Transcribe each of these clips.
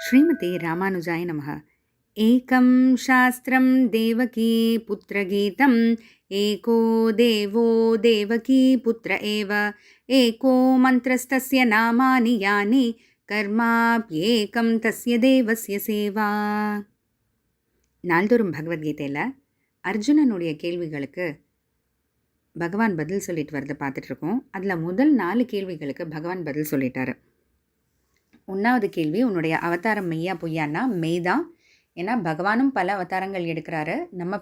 ஸ்ரீமதே ராமானுஜாய நமः. ஏகம் சாஸ்திரம் தேவகீ புத்திரகீதம் ஏகோ தேவோ தேவகீ புத்திர ஏவ ஏகோ மந்திரஸ்தஸ்ய நாமானி யானி கர்மாப்யேகம் தஸ்ய தேவஸ்ய சேவா. நாள்தோறும் பகவத்கீதையில் அர்ஜுனனுடைய கேள்விகளுக்கு பகவான் பதில் சொல்லிட்டு வரதை பார்த்துட்ருக்கோம். அதில் முதல் 4 கேள்விகளுக்கு பகவான் பதில் சொல்லிட்டாரு. 1வது கேள்வி, உன்னுடைய அவதாரம் மெய்யா பொய்யான்னா மெய்தான். ஏன்னா பகவானும் பல அவதாரங்கள் எடுக்கிறாரு, நம்ம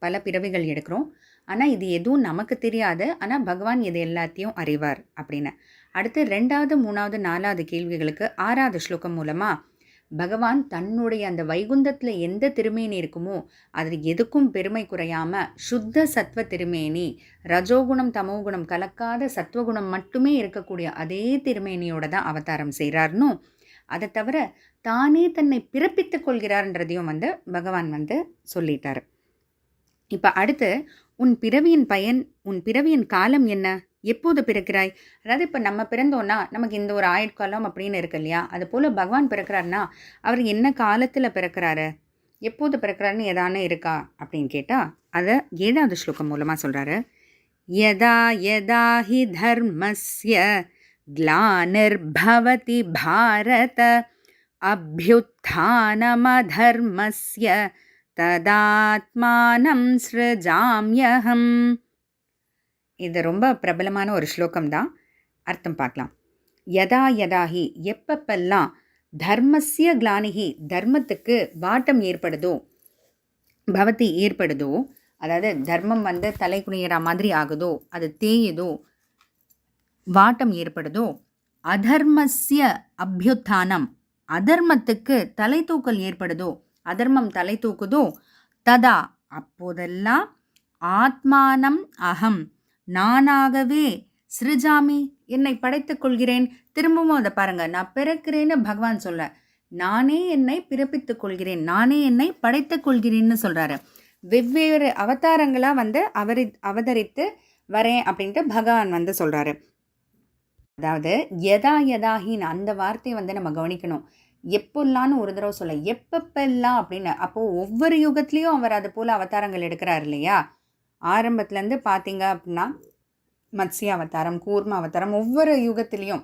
பல பிறவிகள் எடுக்கிறோம். ஆனால் இது எதுவும் நமக்கு தெரியாது, ஆனால் பகவான் இது எல்லாத்தையும் அறிவார் அப்படின்னு. அடுத்து 2வது 3வது 4வது கேள்விகளுக்கு 6வது ஸ்லோகம் மூலமாக பகவான் தன்னுடைய அந்த வைகுந்தத்தில் எந்த திருமேனி இருக்குமோ அதில் எதுக்கும் பெருமை குறையாமல் சுத்த சத்வ திருமேனி, ரஜோகுணம் தமோகுணம் கலக்காத சத்வகுணம் மட்டுமே இருக்கக்கூடிய அதே திருமேனியோட தான் அவதாரம் செய்கிறார்னும், அதை தவிர தானே தன்னை பிறப்பித்துக் கொள்கிறார்ன்றதையும் பகவான் சொல்லிட்டார். இப்போ அடுத்து, உன் பிறவியின் காலம் என்ன, எப்போது பிறக்கிறாய்? அதாவது இப்போ நம்ம பிறந்தோன்னா நமக்கு இந்த ஒரு ஆயுட்காலம் அப்படின்னு இருக்கு இல்லையா, அது போல் பகவான் பிறக்கிறாருன்னா அவர் என்ன காலத்தில் பிறக்கிறாரு, எப்போது பிறக்கிறாருன்னு ஏதானே இருக்கா அப்படின்னு கேட்டால் அதை 7வது ஸ்லோகம் மூலமாக சொல்கிறாரு. யதா யதா ஹி தர்மஸ்ய க்ளானிர்பவதி பாரத அப்யுத்தானமதர்மஸ்ய ததாத்மானம் ஸ்ருஜாம்யஹம். இது ரொம்ப பிரபலமான ஒரு ஸ்லோகம்தான். அர்த்தம் பார்க்கலாம். யதா யதாஹி, எப்பப்பெல்லாம், தர்மஸ்ய க்ளானிஹி, தர்மத்துக்கு வாட்டம் ஏற்படுதோ, பவதி ஏற்படுதோ, அதாவது தர்மம் தலை குனிகிற மாதிரி ஆகுதோ, அது தேயுதோ, வாட்டம் ஏற்படுதோ, அதர்மஸ்ய அபியுத்தானம், அதர்மத்துக்கு தலை தூக்கல் ஏற்படுதோ, அதர்மம் தலை தூக்குதோ, ததா அப்போதெல்லாம், ஆத்மானம் அகம், நானாகவே, ஸ்ருஜாமி என்னை படைத்துக் கொள்கிறேன். திரும்பவும் அதை பாருங்க, நான் பிறக்கிறேன்னு பகவான் சொல்ல, நானே என்னை பிறப்பித்துக் கொள்கிறேன், நானே என்னை படைத்துக் கொள்கிறேன்னு சொல்கிறாரு. வெவ்வேறு அவதாரங்களாக அவதரித்து வரேன் அப்படின்ட்டு பகவான் சொல்கிறாரு. அதாவது யதா யதாஹின்னு அந்த வார்த்தையை நம்ம கவனிக்கணும். எப்போல்லான்னு ஒரு தடவை சொல்ல, எப்பப்பெல்லாம் அப்படின்னு. அப்போது ஒவ்வொரு யுகத்துலேயும் அவர் அது போல் அவதாரங்கள் எடுக்கிறார் இல்லையா. ஆரம்பத்துலேருந்து பார்த்தீங்க அப்படின்னா மத்ஸ்ய அவதாரம், கூர்ம அவதாரம், ஒவ்வொரு யுகத்துலேயும்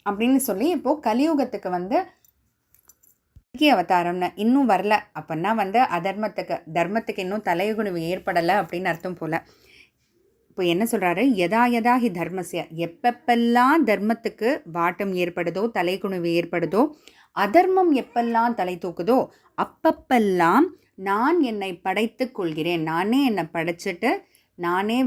அப்படின்னு சொல்லி இப்போது கலியுகத்துக்கு அவதாரம்னு இன்னும் வரல அப்படின்னா தர்மத்துக்கு இன்னும் தலைகுனிவு ஏற்படலை அப்படின்னு அர்த்தம் போல். இப்போ என்ன சொல்கிறாரு, யதா யதா ஹி தர்மஸ்ய, எப்பப்பெல்லாம் தர்மத்துக்கு வாட்டம் ஏற்படுதோ, தலைகுனிவு ஏற்படுதோ, அதர்மம் எப்பெல்லாம் தலை தூக்குதோ அப்பப்பெல்லாம் நான் என்னை படைத்து கொள்கிறேன், நானே என்னை படைச்சிட்டு நானே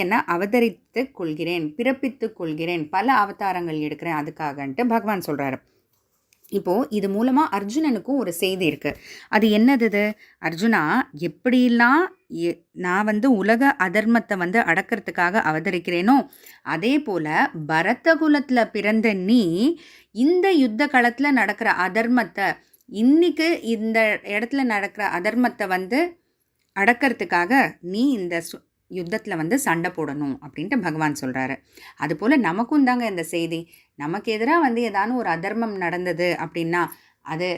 என்னை அவதரித்து கொள்கிறேன், பிறப்பித்து கொள்கிறேன், பல அவதாரங்கள் எடுக்கிறேன் அதுக்காகன்ட்டு பகவான் சொல்கிறாரு. இப்போது இது மூலமாக அர்ஜுனனுக்கும் ஒரு செய்தி இருக்குது. அது என்னது? அர்ஜுனா, எப்படிலாம் நான் உலக அதர்மத்தை அடக்கிறதுக்காக அவதரிக்கிறேனோ, அதே போல் பரதகுலத்தில் பிறந்த நீ இந்த யுத்த களத்தில் நடக்கிற அதர்மத்தை, இன்னைக்கு இந்த இடத்துல நடக்கிற அதர்மத்தை அடக்கிறதுக்காக நீ இந்த யுத்தத்தில் சண்டை போடணும் அப்படின்ட்டு பகவான் சொல்கிறாரு. அதுபோல் நமக்கும் தாங்க இந்த செய்தி. நமக்கு எதிராக ஏதானும் ஒரு அதர்மம் நடந்தது அப்படின்னா, அது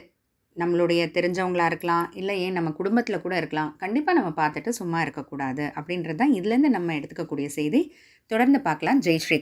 நம்மளுடைய தெரிஞ்சவங்களாக இருக்கலாம், இல்லை ஏன் நம்ம குடும்பத்தில் கூட இருக்கலாம். கண்டிப்பாக நம்ம பார்த்துட்டு சும்மா இருக்கக்கூடாது அப்படின்றது தான் இதுலேருந்து நம்ம எடுத்துக்கக்கூடிய செய்தி. தொடர்ந்து பார்க்கலாம். ஜெய் ஸ்ரீ.